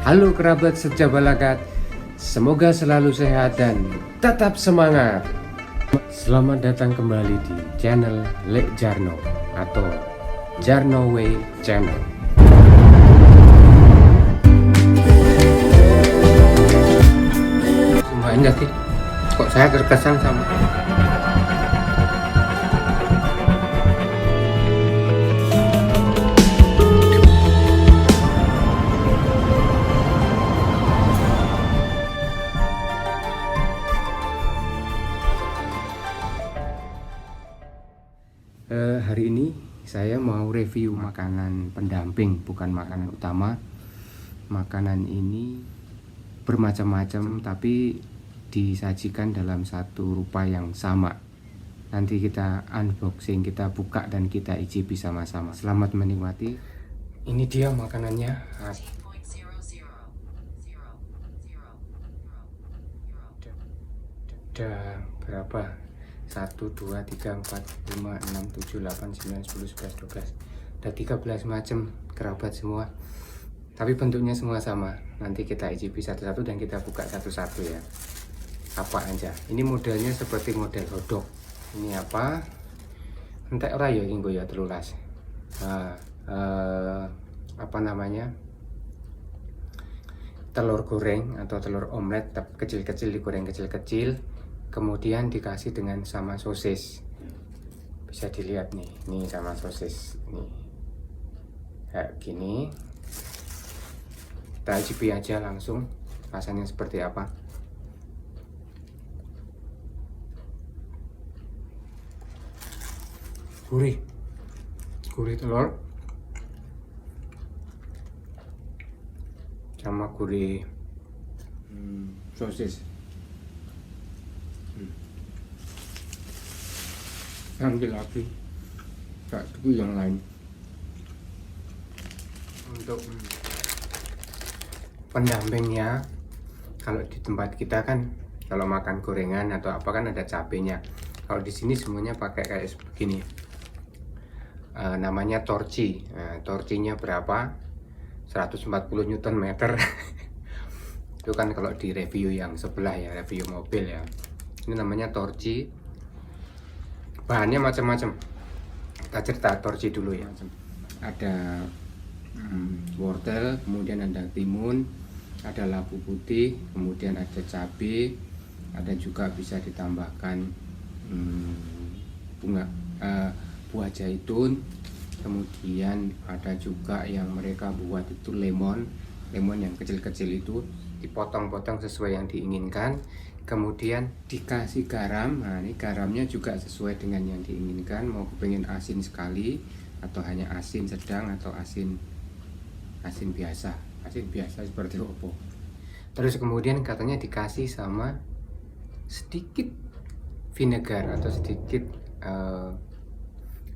Halo kerabat sejabalagat, semoga selalu sehat dan tetap semangat. Selamat datang kembali di channel Lek Jarno atau Jarno Way Channel. Semua enggak sih? Kok saya terkesan sama hari ini saya mau review makanan pendamping, bukan makanan utama. Makanan ini bermacam-macam tapi disajikan dalam satu rupa yang sama. Nanti kita unboxing, kita buka dan kita icipi sama-sama. Selamat menikmati. Ini dia makanannya. Ada berapa? 1, 2, 3, 4, 5, 6, 7, 8, 9, 10, 11, 12. Ada 13 macam kerabat semua. Tapi bentuknya semua sama. Nanti kita icipi satu-satu dan kita buka satu-satu ya. Apa aja. Ini modelnya seperti model hotdog. Ini apa? Entek ora ya ini ya telulas. Apa namanya? Telur goreng atau telur omelet kecil-kecil, digoreng kecil-kecil, kemudian dikasih dengan sama sosis. Bisa dilihat nih, ini sama sosis nih kayak gini. Kita icipi aja langsung rasanya seperti apa. Gurih telur sama gurih sosis. Ambil lagi gak itu yang lain. Untuk pendampingnya, kalau di tempat kita kan kalau makan gorengan atau apa kan ada cabenya. Kalau di sini semuanya pakai kayak begini. Namanya torci. Torcinya berapa? 140 Newton meter. Itu kan kalau di review yang sebelah ya, review mobil ya. Ini namanya torci. Bahannya macam-macam. Kita cerita torci dulu ya. Ada wortel, kemudian ada timun, ada labu putih, kemudian ada cabai, ada juga bisa ditambahkan buah zaitun, kemudian ada juga yang mereka buat itu lemon yang kecil-kecil itu dipotong-potong sesuai yang diinginkan, kemudian dikasih garam. Nah ini garamnya juga sesuai dengan yang diinginkan, mau pengen asin sekali atau hanya asin sedang atau asin biasa seperti opo. Terus kemudian katanya dikasih sama sedikit vinegar atau sedikit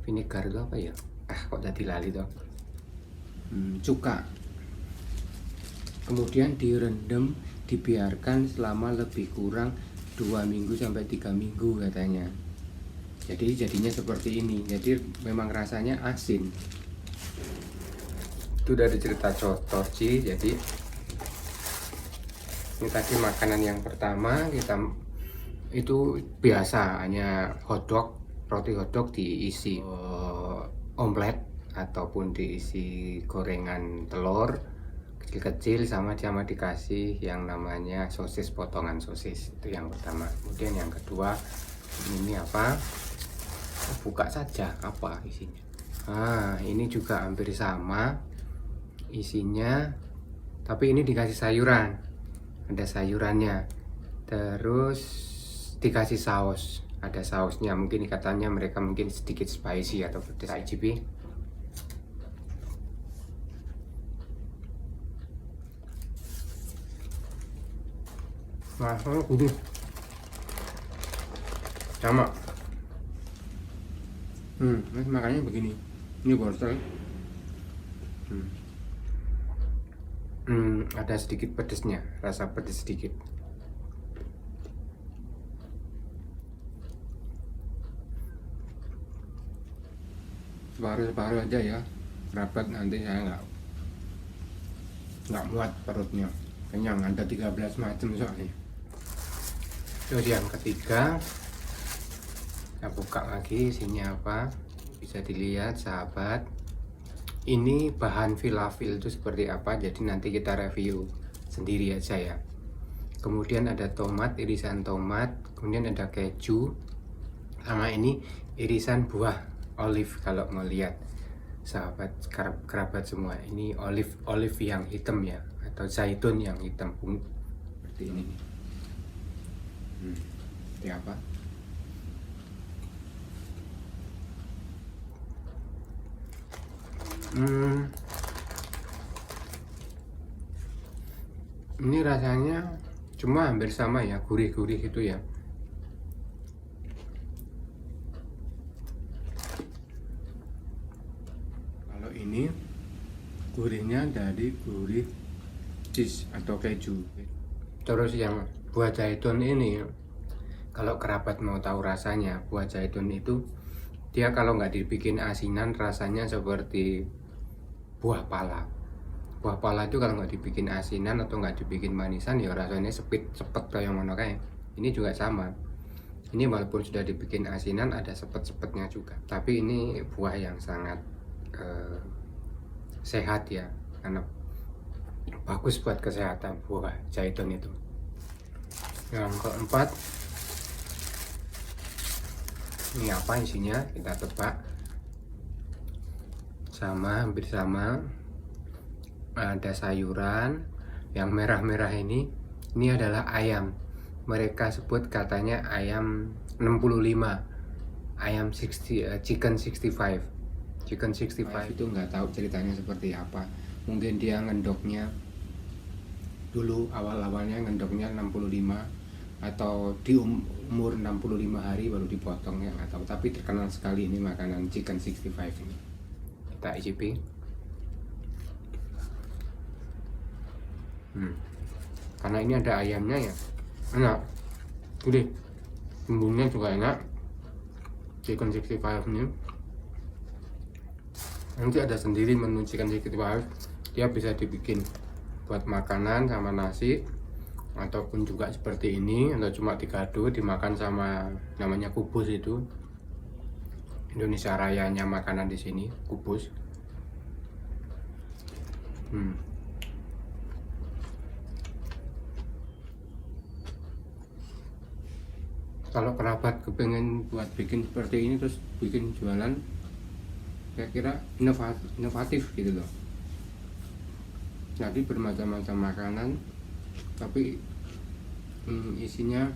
vinegar itu apa ya? Kok jadi lali toh? Cuka. Kemudian direndam, dibiarkan selama lebih kurang 2 minggu sampai 3 minggu katanya. Jadi jadinya seperti ini. Jadi memang rasanya asin. Itu dari cerita torci. Jadi ini tadi makanan yang pertama kita itu biasa, hanya hotdog, roti hotdog diisi omelet ataupun diisi gorengan telur kecil-kecil sama dikasih yang namanya sosis, potongan sosis. Itu yang pertama. Kemudian yang kedua, ini apa? Buka saja apa isinya. Ini juga hampir sama isinya, tapi ini dikasih sayuran. Ada sayurannya. Terus dikasih saus. Ada sausnya, mungkin katanya mereka mungkin sedikit spicy atau pedas. IGP. Nah, gurih sama. Makanya begini. Ini wortel. Ada sedikit pedesnya, rasa pedes sedikit. Separuh aja ya, rapat nanti saya nggak muat perutnya, kenyang. Ada 13 macam soalnya. Terus yang ketiga, kita buka lagi isinya apa. Bisa dilihat sahabat, ini bahan filafil itu seperti apa, jadi nanti kita review sendiri aja ya. Kemudian ada tomat, irisan tomat, kemudian ada keju, sama ini irisan buah olive. Kalau mau lihat sahabat kerabat semua, ini olive yang hitam ya, atau zaitun yang hitam seperti ini. Seperti apa? Ini rasanya cuma hampir sama ya, gurih-gurih gitu ya. Kalau ini gurihnya dari gurih cheese atau keju. Terus yang buah zaitun ini, kalau kerabat mau tahu rasanya, buah zaitun itu dia kalau nggak dibikin asinan rasanya seperti buah pala. Buah pala itu kalau nggak dibikin asinan atau nggak dibikin manisan ya rasanya sepet kayak mana kayak. Ini juga sama. Ini walaupun sudah dibikin asinan ada sepet-sepetnya juga. Tapi ini buah yang sangat sehat ya, karena bagus buat kesehatan buah zaitun itu. Yang keempat, ini apa isinya, kita tebak. Sama, hampir sama. Ada sayuran. Yang merah-merah ini adalah ayam. Mereka sebut katanya ayam 65, ayam 60, chicken 65. Chicken 65 itu nggak tahu ceritanya seperti apa. Mungkin dia ngendoknya dulu, awal-awalnya ngendoknya 65, atau di umur 65 hari baru dipotong, ya nggak tahu. Tapi terkenal sekali ini makanan chicken 65 ini. Kita icipi. Karena ini ada ayamnya ya, enak. Gurih, bumbunya juga enak. Chicken 65 ini nanti ada sendiri menu chicken 65. Dia bisa dibikin buat makanan sama nasi, ataupun juga seperti ini, atau cuma digado dimakan sama namanya kubus. Itu Indonesia Rayanya makanan di sini, kubus. Kalau kerabat kepengen buat bikin seperti ini, terus bikin jualan, saya kira inovatif gitu loh. Jadi bermacam-macam makanan, tapi isinya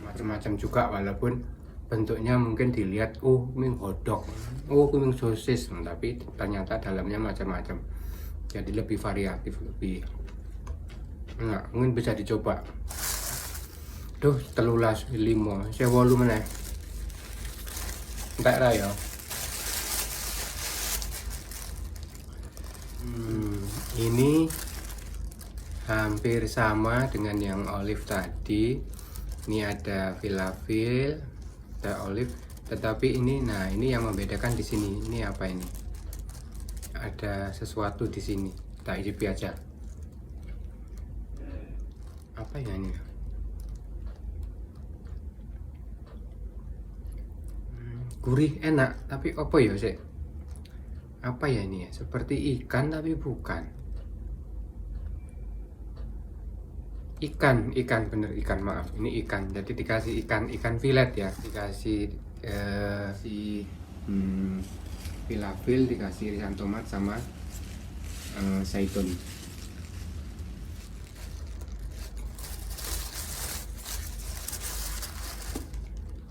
macam-macam juga, walaupun bentuknya mungkin dilihat ini hotdog, ini sosis, tapi ternyata dalamnya macam-macam. Jadi lebih variatif, lebih enak. Mungkin bisa dicoba. Duh, 13.5 saya volume meneh. Entek ra ya. Ini hampir sama dengan yang olive tadi. Ini ada filafil, ada olive, tetapi ini, nah ini yang membedakan di sini. Ini apa ini? Ada sesuatu di sini. Tak icipi aja. Apa ya ini? Gurih, enak, tapi apa ya sih? Apa ya ini ya? Seperti ikan tapi bukan. Ikan bener, ikan, maaf, ini ikan. Jadi dikasih ikan filet ya, dikasih filafil, dikasih irisan tomat sama zaitun.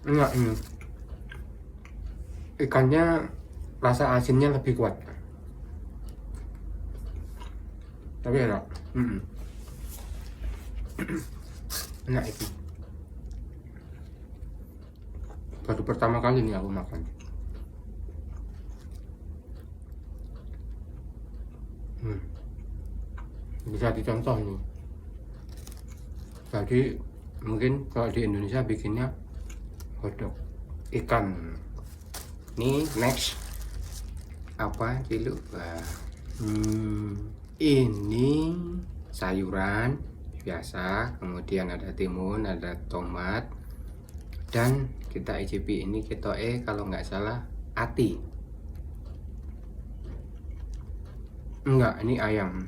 Enak ini. Ikannya rasa asinnya lebih kuat, tapi enak. Enak itu. Baru pertama kali nih aku makan. Bisa dicontoh nih. Jadi mungkin kalau di Indonesia bikinnya hotdog ikan. Nih next apa dulu, Ini sayuran biasa, kemudian ada timun, ada tomat, dan kita icipi ini kalau nggak salah ati. Enggak, ini ayam.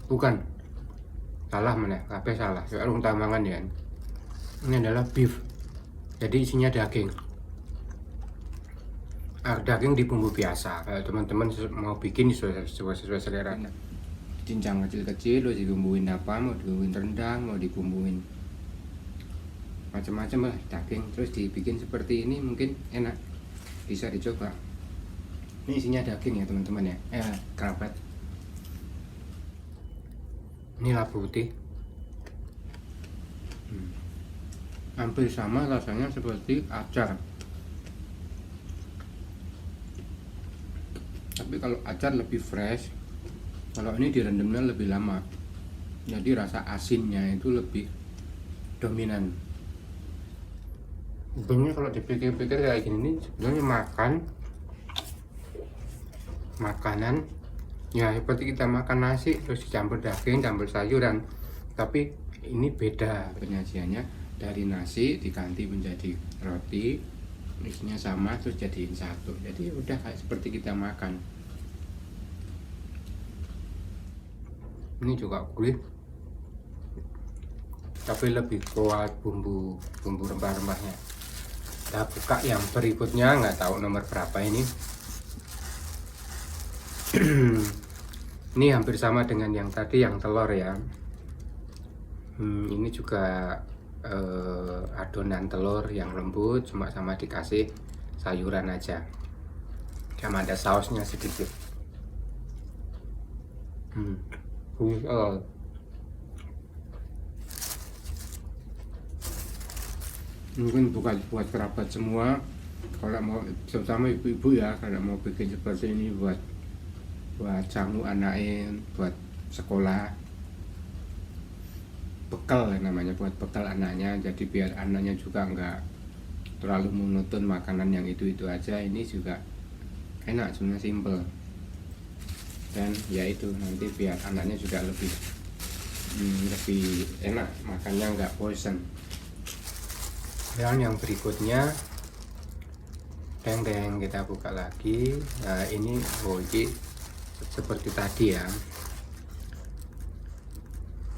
Bukan, salah mana? Kabeh salah. Soalnya tambangan ya. Ini adalah beef. Jadi isinya daging. Daging di bumbu biasa. Kalau teman-teman mau bikin sesuai selera. Cincang kecil-kecil, terus dibumbuin apa? Mau dibumbuin rendang, mau dibumbuin macam-macam lah daging. Terus dibikin seperti ini mungkin enak. Bisa dicoba. Ini isinya daging ya teman-teman ya. Kerabat. Ini labu putih. Hampir sama rasanya seperti acar. Tapi kalau acar lebih fresh, kalau ini direndamnya lebih lama, jadi rasa asinnya itu lebih dominan. Sebenarnya kalau dipikir-pikir kayak gini nih, sebenarnya makanan ya seperti kita makan nasi terus dicampur daging, campur sayuran, tapi ini beda penyajiannya. Dari nasi diganti menjadi roti, isinya sama terus jadiin satu, jadi udah kayak seperti kita makan. Ini juga gurih, tapi lebih kuat bumbu rempah-rempahnya. Kita buka yang berikutnya, nggak tahu nomor berapa ini. Ini hampir sama dengan yang tadi, yang telur ya. Ini juga adonan telur yang lembut, cuma sama dikasih sayuran aja, sama ada sausnya sedikit. Mungkin bukan buat kerabat semua, kalau mau terutama ibu-ibu ya, kalau mau bikin seperti ini buat jamu anaknya, buat sekolah, bekal namanya, buat bekal anaknya. Jadi biar anaknya juga nggak terlalu monoton makanan yang itu aja. Ini juga enak, sebenarnya simple, dan ya itu nanti biar anaknya juga lebih enak makannya, nggak bosan. Dan yang berikutnya deng kita buka lagi. Nah ini ini seperti tadi ya,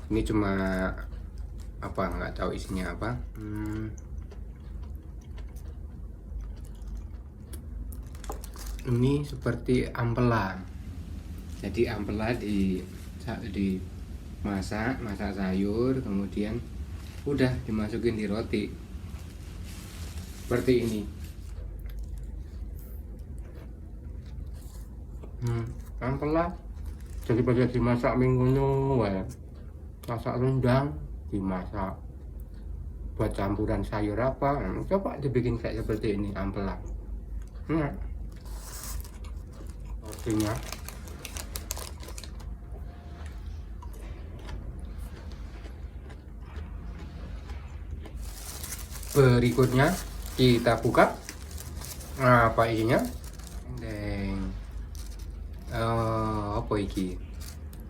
ini cuma apa, nggak tahu isinya apa. Ini seperti ampela. Jadi ampela masak sayur, kemudian udah dimasukin di roti seperti ini. Ampela jadi pada dimasak minggu ya, masak rendang dimasak buat campuran sayur apa. Coba dibikin kayak seperti ini ampela. Rotinya berikutnya kita buka. Apa isinya? Apa iki?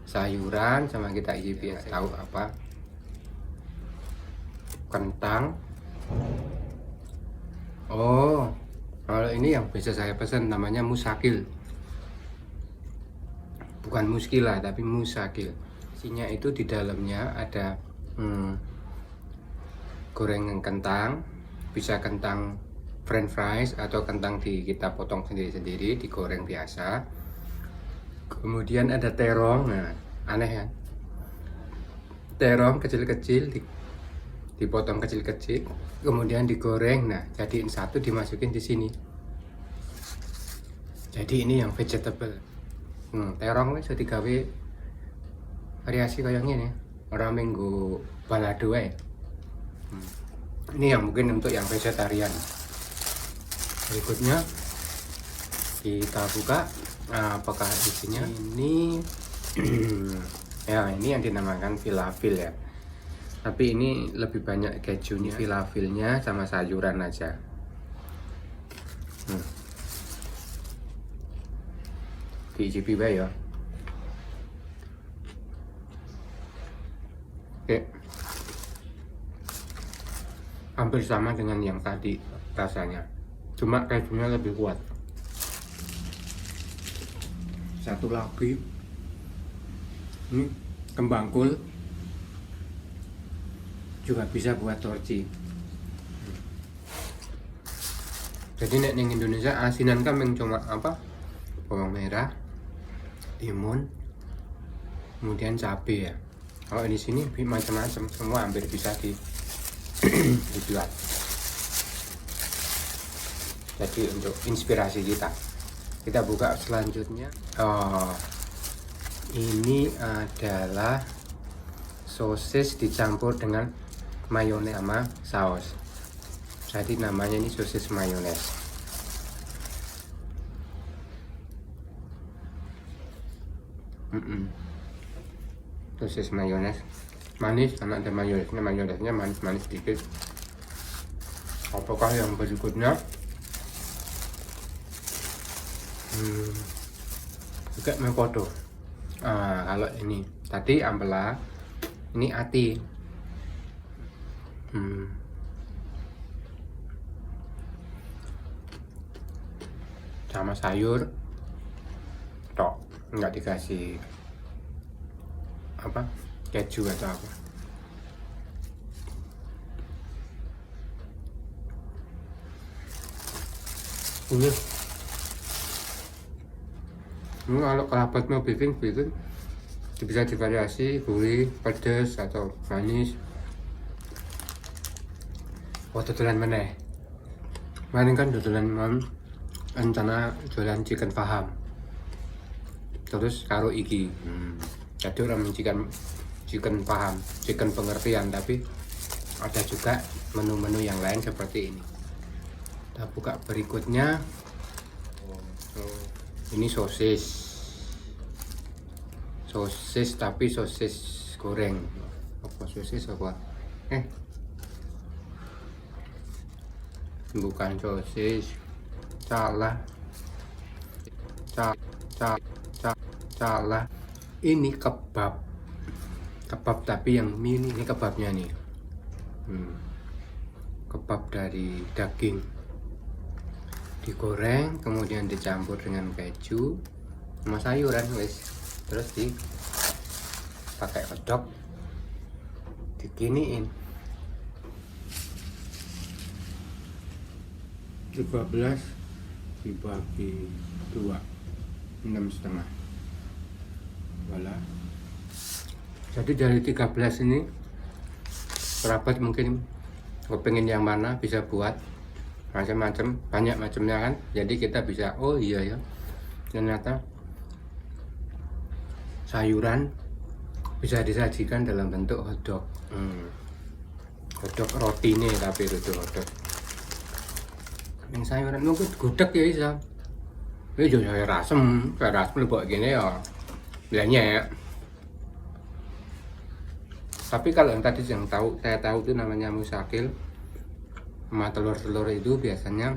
Sayuran, sama kita isi biasa tahu apa, kentang. Kalau ini yang biasa saya pesan namanya musakil, bukan muskila tapi musakil. Isinya itu di dalamnya ada gorengan kentang, bisa kentang french fries atau kentang kita potong sendiri-sendiri, digoreng biasa. Kemudian ada terong. Nah aneh kan, terong kecil-kecil dipotong kecil-kecil, kemudian digoreng. Nah jadiin satu, dimasukin di sini. Jadi ini yang vegetable. Terong bisa digawe variasi kayak gini, orang minggu balado ya. Ini yang mungkin untuk yang vegetarian. Berikutnya kita buka. Apakah isinya? Ini ya, ini yang dinamakan filafil ya, tapi ini lebih banyak kejunya. Filafilnya sama sayuran aja. Diicipi bae ya. Kayak hampir sama dengan yang tadi rasanya, cuma kejunya lebih kuat. Satu lagi ini kembang kul, juga bisa buat torci. Jadi nek ning Indonesia asinan kan yang cuma apa, bawang merah, timun, kemudian cabai ya. Kalau di sini macam-macam, semua hampir bisa dibuat. Jadi untuk inspirasi kita buka selanjutnya. Ini adalah sosis dicampur dengan mayones sama saus. Jadi namanya ini sosis mayones. Sosis mayones manis, karena ada mayonesnya manis-manis sedikit. Apakah yang berikutnya? Juga mempodo. Kalau ini tadi ampela, ini ati. Sama sayur tok, nggak dikasih apa, keju atau apa. Ini kalau kerabat mau bikin bisa divariasi, gurih, pedas atau manis. Dodolan meneh. Kemarin kan dodolan rencana jualan chicken paham. Terus karo iki. Jadi orang chicken paham, chicken pengertian, tapi ada juga menu-menu yang lain seperti ini. Kita buka berikutnya. Ini sosis tapi sosis goreng. Apa sosis apa? Bukan sosis, salah. Ini kebab tapi yang mini. Ini kebabnya nih, kebab dari daging digoreng, kemudian dicampur dengan keju sama sayuran terus pakai hotdog dikiniin. 13 dibagi 2, 6,5. Wala. Jadi dari 13 ini kerabat mungkin kepengen yang mana bisa buat macam-macam, banyak macamnya kan. Jadi kita bisa, oh iya ya, ternyata sayuran bisa disajikan dalam bentuk hotdog. Hotdog roti nih, tapi itu hotdog yang sayuran mungkin gudeg ya bisa. Ini juga sayur asem buat gini ya bilangnya. Tapi kalau yang tadi saya tahu itu namanya musakil sama telur itu biasanya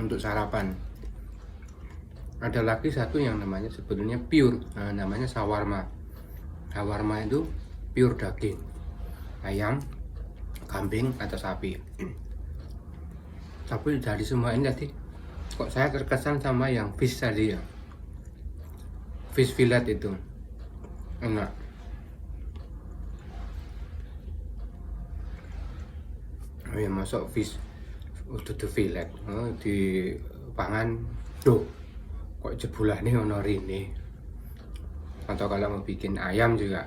untuk sarapan. Ada lagi satu yang namanya sebetulnya pure, namanya shawarma. Shawarma itu pure daging ayam, kambing atau sapi. Tapi dari semua ini tadi kok saya terkesan sama yang fish tadi ya, fish fillet itu enak. Oh ya, masuk fish udah fillet di pangan tuh kok jebulane ono rene. Atau kalau mau bikin ayam juga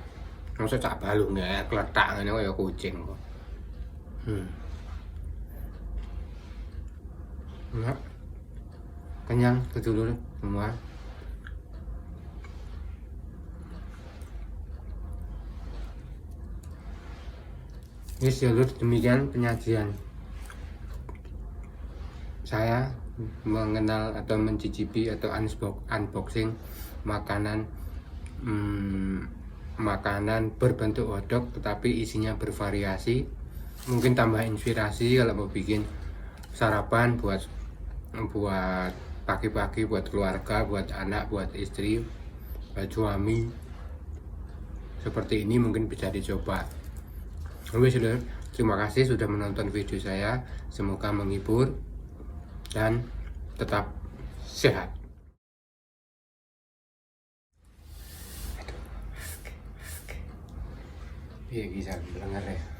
langsung cak balungnya kletak ngene kaya kucing kok. Enggak kenyang dulu semua. Demikian penyajian saya mengenal atau mencicipi atau unboxing makanan makanan berbentuk hotdog tetapi isinya bervariasi. Mungkin tambah inspirasi kalau mau bikin sarapan buat pagi-pagi, buat keluarga, buat anak, buat istri, buat suami. Seperti ini mungkin bisa dicoba. Oke sedulur, terima kasih sudah menonton video saya. Semoga menghibur dan tetap sehat. Iya bisa, bener ya.